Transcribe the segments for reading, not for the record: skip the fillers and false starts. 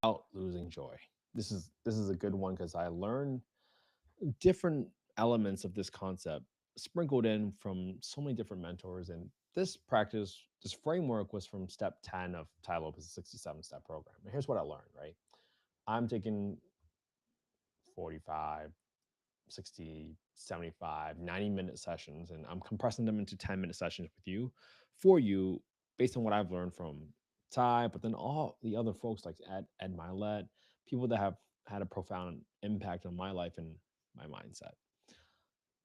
Without losing joy. This is a good one because I learned different elements of this concept sprinkled in from so many different mentors. And this practice, this framework was from step 10 of Tai Lopez's 67-step program. And here's what I learned, right? I'm taking 45, 60, 75, 90-minute sessions, and I'm compressing them into 10-minute sessions with you for you based on what I've learned from Ty, but then all the other folks like Ed Milet, people that have had a profound impact on my life and my mindset.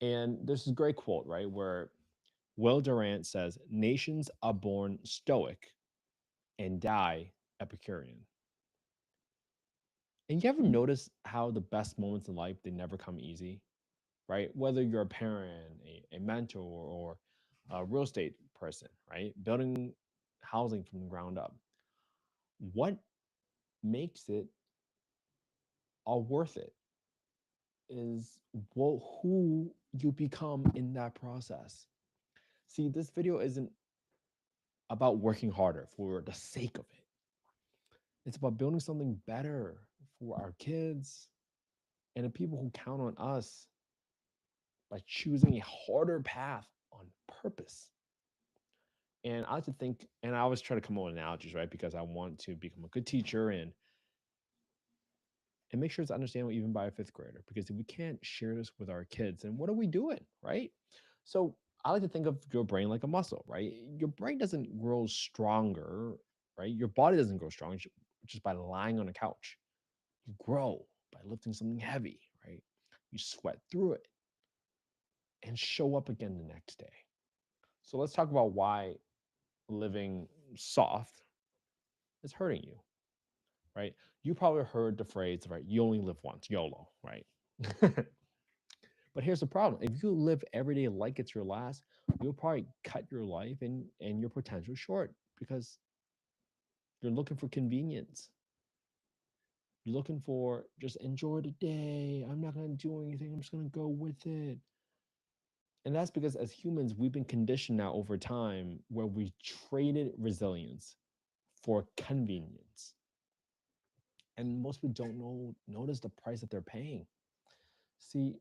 And there's this great quote, right, where Will Durant says, nations are born stoic and die Epicurean. And you ever notice how the best moments in life, they never come easy, right? Whether you're a parent, a mentor, or a real estate person, right? Building housing from the ground up. What makes it all worth it is who you become in that process. See, this video isn't about working harder for the sake of it. It's about building something better for our kids and the people who count on us by choosing a harder path on purpose. And I like to think, and I always try to come up with analogies, right? Because I want to become a good teacher and make sure it's understandable even by a fifth grader. Because if we can't share this with our kids, then what are we doing, right? So I like to think of your brain like a muscle, right? Your brain doesn't grow stronger, right? Your body doesn't grow strong just by lying on a couch. You grow by lifting something heavy, right? You sweat through it and show up again the next day. So let's talk about why living soft is hurting you, right? You probably heard the phrase, right? You only live once, YOLO, right? But here's the problem. If you live every day like it's your last, you'll probably cut your life and your potential short because you're looking for convenience. You're looking for just enjoy the day. I'm not going to do anything. I'm just going to go with it. And that's because as humans, we've been conditioned now over time where we traded resilience for convenience. And most people don't notice the price that they're paying. See,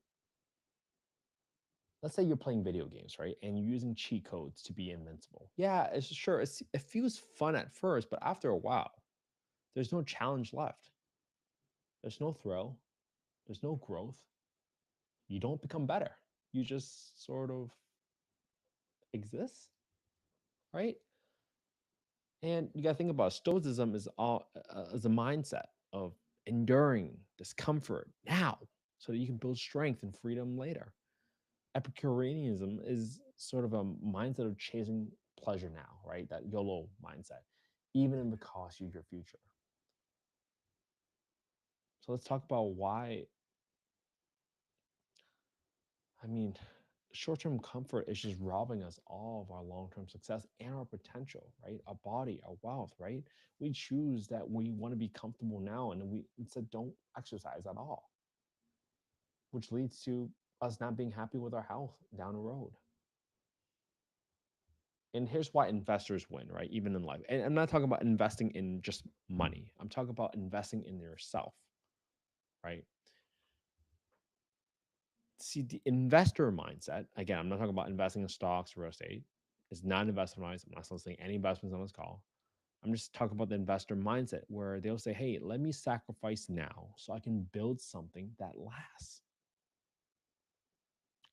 let's say you're playing video games, right? And you're using cheat codes to be invincible. Yeah, it's sure it feels fun at first, but after a while, there's no challenge left. There's no thrill. There's no growth. You don't become better. You just sort of exist, right? And you got to think about Stoicism is a mindset of enduring discomfort now so that you can build strength and freedom later. Epicureanism is sort of a mindset of chasing pleasure now, right? That YOLO mindset, even if it costs you your future. So let's talk about why. I mean, short term comfort is just robbing us all of our long term success and our potential, right? Our body, our wealth, right? We choose that we want to be comfortable now and we instead don't exercise at all, which leads to us not being happy with our health down the road. And here's why investors win, right? Even in life. And I'm not talking about investing in just money. I'm talking about investing in yourself, right? See, the investor mindset, again, I'm not talking about investing in stocks, real estate. It's not investment wise. I'm not soliciting any investments on this call. I'm just talking about the investor mindset where they'll say, hey, let me sacrifice now so I can build something that lasts.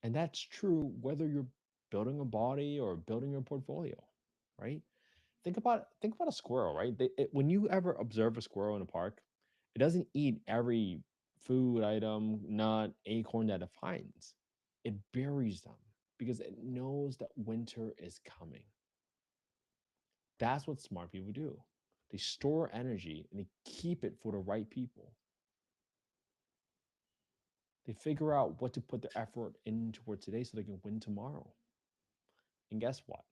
And that's true whether you're building a body or building your portfolio, right? Think about a squirrel, right? When you ever observe a squirrel in a park, it doesn't eat every food item, nut, acorn that it finds. It buries them because it knows that winter is coming. That's what smart people do. They store energy and they keep it for the right people. They figure out what to put their effort in towards today so they can win tomorrow. And guess what?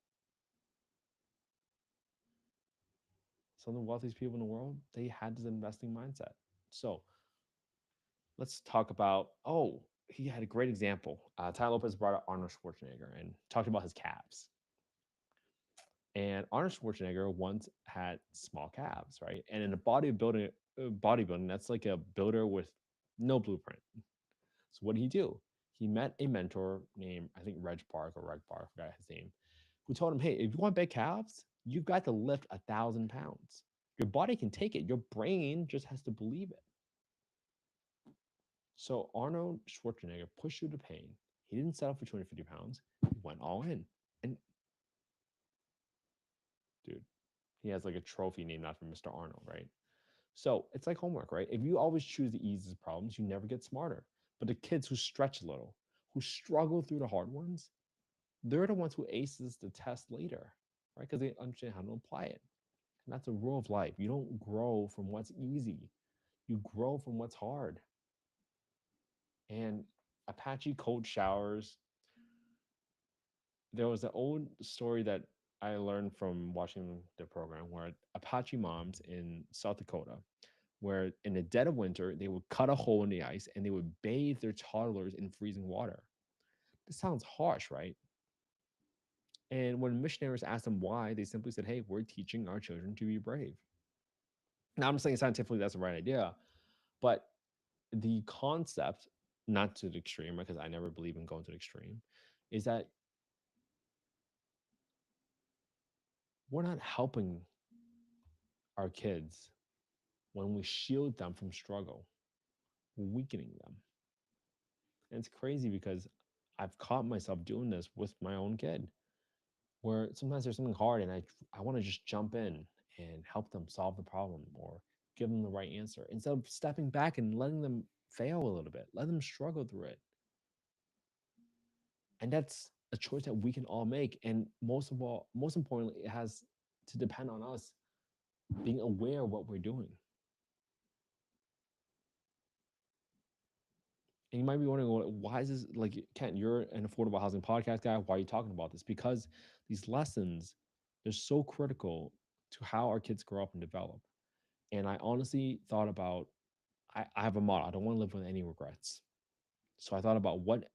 Some of the wealthiest people in the world, they had this investing mindset. So let's talk about, he had a great example. Tai Lopez brought up Arnold Schwarzenegger and talked about his calves. And Arnold Schwarzenegger once had small calves, right? And in a bodybuilding bodybuilding. That's like a builder with no blueprint. So what did he do? He met a mentor named, I think, Reg Park or Reg Park, I forgot his name, who told him, hey, if you want big calves, you've got to lift 1,000 pounds. Your body can take it. Your brain just has to believe it. So Arnold Schwarzenegger pushed through the pain. He didn't settle for 250 pounds. He went all in. And dude, he has like a trophy named after Mr. Arnold, right? So it's like homework, right? If you always choose the easiest problems, you never get smarter. But the kids who stretch a little, who struggle through the hard ones, they're the ones who aces the test later, right? Because they understand how to apply it. And that's a rule of life. You don't grow from what's easy. You grow from what's hard. And Apache cold showers. There was an old story that I learned from watching the program where Apache moms in South Dakota, where in the dead of winter, they would cut a hole in the ice and they would bathe their toddlers in freezing water. This sounds harsh, right? And when missionaries asked them why, they simply said, hey, we're teaching our children to be brave. Now, I'm not saying scientifically that's the right idea, but the concept, not to the extreme, because I never believe in going to the extreme, is that we're not helping our kids when we shield them from struggle, we're weakening them. And it's crazy because I've caught myself doing this with my own kid, where sometimes there's something hard and I want to just jump in and help them solve the problem or give them the right answer instead of stepping back and letting them fail a little bit, let them struggle through it. And that's a choice that we can all make. And most of all, most importantly, it has to depend on us being aware of what we're doing. And you might be wondering, well, why is this like, Kent, you're an affordable housing podcast guy. Why are you talking about this? Because these lessons, they're so critical to how our kids grow up and develop. And I honestly thought about, I have a motto, I don't want to live with any regrets. So I thought about what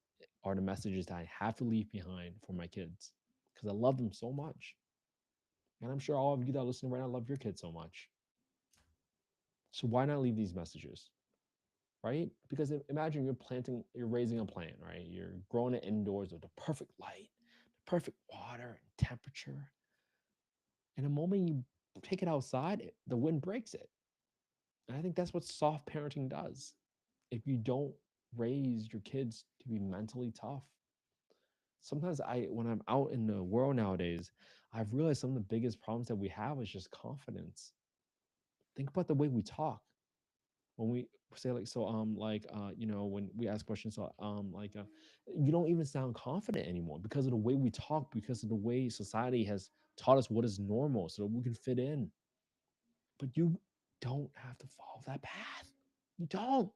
are the messages that I have to leave behind for my kids because I love them so much. And I'm sure all of you that are listening right now love your kids so much. So why not leave these messages? Right? Because imagine you're raising a plant, right? You're growing it indoors with the perfect light, the perfect water and temperature. And the moment you take it outside, the wind breaks it. And I think that's what soft parenting does. If you don't raise your kids to be mentally tough, sometimes when I'm out in the world nowadays, I've realized some of the biggest problems that we have is just confidence. Think about the way we talk. When we say like so when we ask questions so you don't even sound confident anymore because of the way we talk, because of the way society has taught us what is normal so that we can fit in. But you don't have to follow that path. You don't.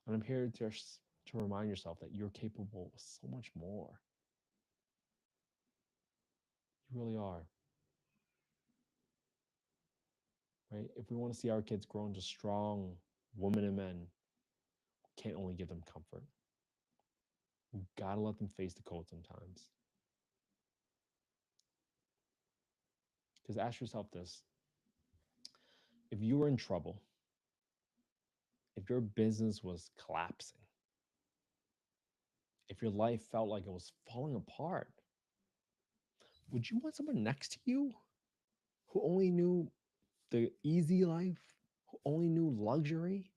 And I'm here to remind yourself that you're capable of so much more. You really are. Right? If we want to see our kids grow into strong women and men, we can't only give them comfort. We gotta let them face the cold sometimes. Because ask yourself this: if you were in trouble, if your business was collapsing, if your life felt like it was falling apart, would you want someone next to you who only knew the easy life, who only knew luxury?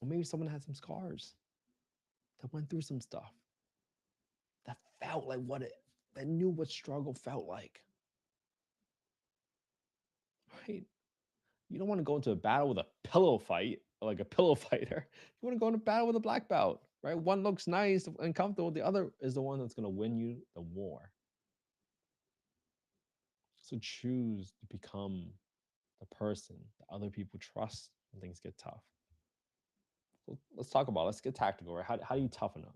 Or maybe someone had some scars that went through some stuff that felt like that knew what struggle felt like, right? You don't want to go into a battle with a pillow fight, like a pillow fighter. You want to go into battle with a black belt, right? One looks nice and comfortable. The other is the one that's going to win you the war. So choose to become the person that other people trust when things get tough. So let's talk about it. Let's get tactical, right? How do you toughen up?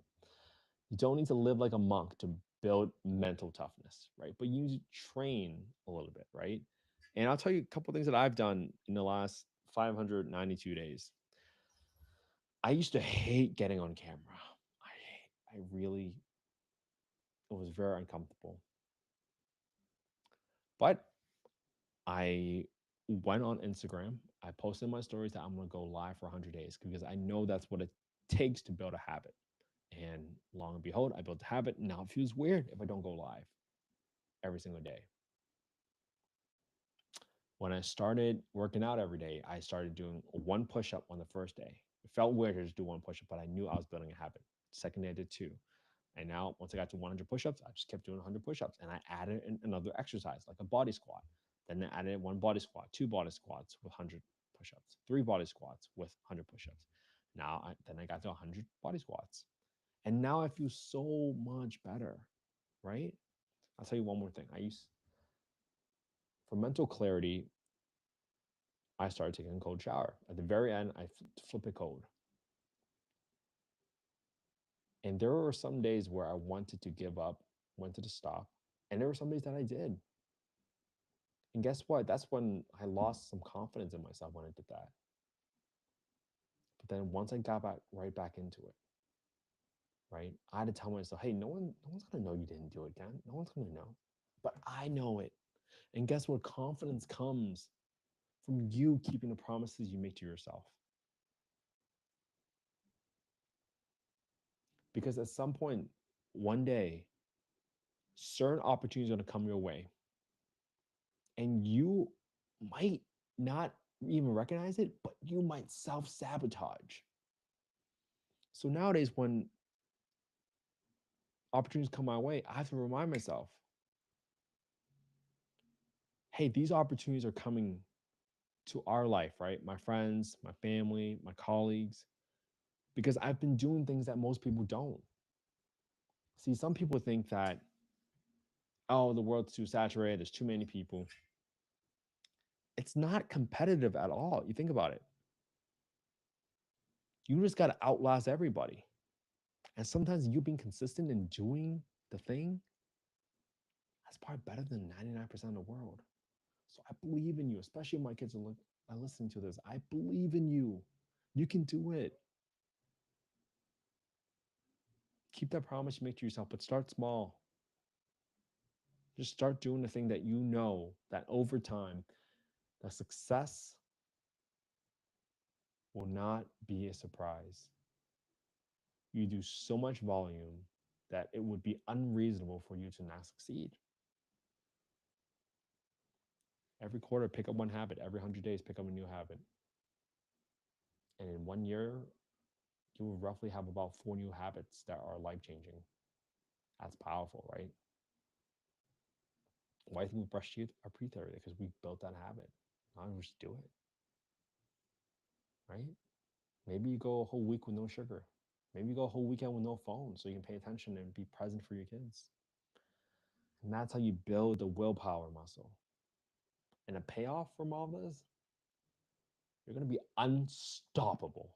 You don't need to live like a monk to build mental toughness, right? But you need to train a little bit, right? And I'll tell you a couple of things that I've done in the last 592 days. I used to hate getting on camera. I really, it was very uncomfortable. But I went on Instagram. I posted my stories that I'm going to go live for 100 days because I know that's what it takes to build a habit. And long and behold, I built a habit. Now it feels weird if I don't go live every single day. When I started working out every day, I started doing one push up on the first day. It felt weird to just do one push up, but I knew I was building a habit. Second day, I did two. And now, once I got to 100 push ups, I just kept doing 100 push ups. And I added another exercise, like a body squat. Then I added one body squat, two body squats with 100 push ups, three body squats with 100 push ups. Then I got to 100 body squats. And now I feel so much better, right? I'll tell you one more thing. For mental clarity, I started taking a cold shower. At the very end, I flip it cold. And there were some days where I wanted to give up, wanted to stop. And there were some days that I did. And guess what? That's when I lost some confidence in myself when I did that. But then once I got right back into it, right? I had to tell myself, hey, no one's gonna know you didn't do it again. No one's gonna know. But I know it. And guess what? Confidence comes from you keeping the promises you make to yourself. Because at some point, one day, certain opportunities are going to come your way. And you might not even recognize it, but you might self sabotage. So nowadays, when opportunities come my way, I have to remind myself, hey, these opportunities are coming to our life, right? My friends, my family, my colleagues, because I've been doing things that most people don't. See, some people think that, oh, the world's too saturated, there's too many people. It's not competitive at all. You think about it. You just got to outlast everybody. And sometimes you being consistent in doing the thing, that's probably better than 99% of the world. So I believe in you, especially if my kids are listening to this. I believe in you. You can do it. Keep that promise you make to yourself, but start small. Just start doing the thing that you know that over time, the success will not be a surprise. You do so much volume that it would be unreasonable for you to not succeed. Every quarter, pick up one habit. Every 100 days, pick up a new habit. And in 1 year, you will roughly have about 4 new habits that are life changing. That's powerful, right? Why do you think we brush teeth are pre every day? Because we built that habit. Now we just do it, right? Maybe you go a whole week with no sugar. Maybe you go a whole weekend with no phone so you can pay attention and be present for your kids. And that's how you build the willpower muscle. And the payoff from all this, you're going to be unstoppable.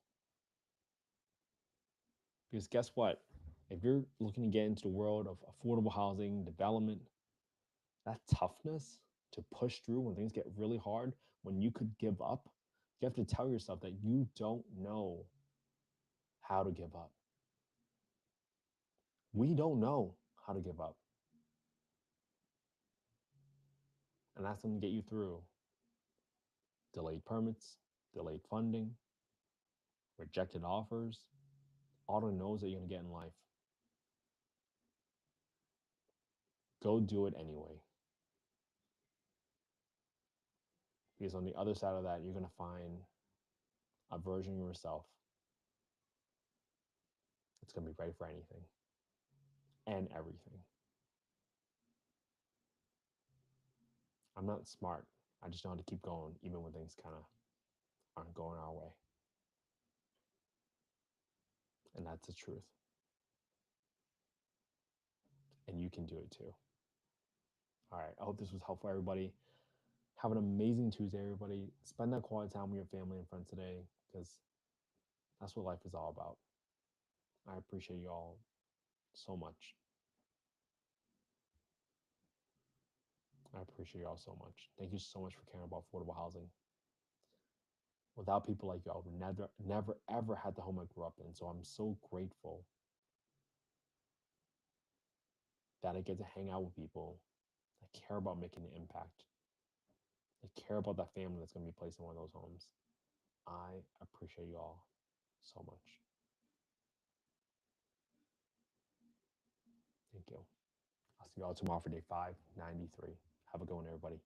Because guess what? If you're looking to get into the world of affordable housing, development, that toughness to push through when things get really hard, when you could give up, you have to tell yourself that you don't know how to give up. We don't know how to give up. And that's going to get you through delayed permits, delayed funding, rejected offers, all the no's that you're going to get in life. Go do it anyway. Because on the other side of that, you're going to find a version of yourself that's going to be ready for anything and everything. I'm not smart. I just know how to keep going, even when things kind of aren't going our way. And that's the truth. And you can do it too. All right. I hope this was helpful, everybody. Have an amazing Tuesday, everybody. Spend that quality time with your family and friends today because that's what life is all about. I appreciate you all so much. I appreciate you all so much. Thank you so much for caring about affordable housing. Without people like you, I would never, ever had the home I grew up in. So I'm so grateful that I get to hang out with people that care about making an impact, care about that family that's going to be placed in one of those homes. I appreciate you all so much. Thank you. I'll see you all tomorrow for day 593. Have a good one, everybody.